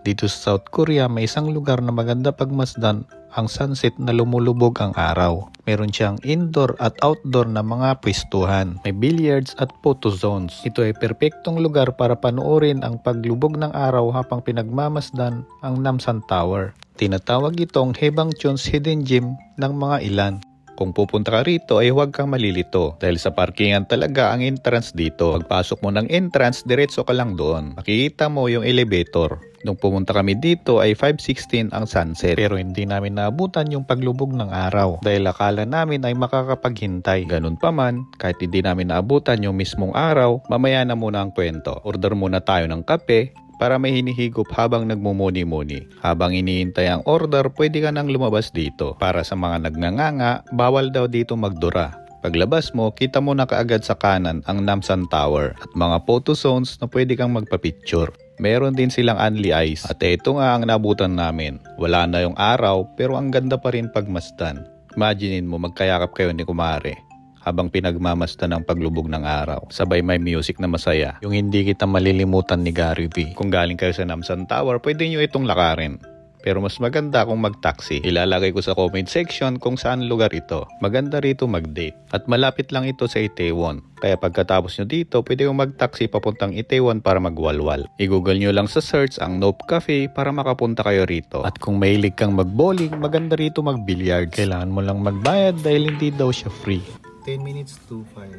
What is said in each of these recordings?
Dito sa South Korea, may isang lugar na maganda pagmasdan ang sunset na lumulubog ang araw. Meron siyang indoor at outdoor na mga pwestuhan. May billiards at photo zones. Ito ay perpektong lugar para panoorin ang paglubog ng araw habang pinagmamasdan ang Namsan Tower. Tinatawag itong Haebangchon's Hidden Gem ng mga ilan. Kung pupunta ka rito ay huwag kang malilito dahil sa parkingan talaga ang entrance dito. Pagpasok mo ng entrance, diretso ka lang doon. Makikita mo yung elevator. Nung pumunta kami dito ay 5:16 ang sunset pero hindi namin naabutan yung paglubog ng araw dahil akala namin ay makakapaghintay. Ganun pa man, kahit hindi namin naabutan yung mismong araw, mamaya na muna ang kwento. Order muna tayo ng kape para may hinihigop habang nagmumuni-muni. Habang iniintay ang order, pwede ka nang lumabas dito. Para sa mga nagnanganga, bawal daw dito magdura. Paglabas mo, kita mo na kaagad sa kanan ang Namsan Tower at mga photo zones na pwede kang magpa-picture. Meron din silang only eyes at ito nga ang nabutan namin. Wala na yung araw pero ang ganda pa rin pagmasdan. Imaginein mo magkayakap kayo ni Kumare habang pinagmamasdan ang paglubog ng araw. Sabay may music na masaya. Yung hindi kita malilimutan ni Gary V. Kung galing kayo sa Namsan Tower, pwede nyo itong lakarin. Pero mas maganda kung mag-taxi. Ilalagay ko sa comment section kung saan lugar ito. Maganda rito mag-date. At malapit lang ito sa Itaewon. Kaya pagkatapos nyo dito, pwede kong mag-taxi papuntang Itaewon para magwalwal. I-google nyo lang sa search ang Nope Cafe para makapunta kayo rito. At kung mahilig kang mag-bowling, maganda rito mag-billiard. Kailangan mo lang magbayad dahil hindi daw siya free. 10 minutes to 5.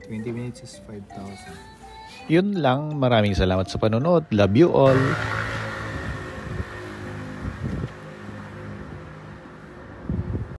20 minutes is 5,000. Yun lang. Maraming salamat sa panonood. Love you all.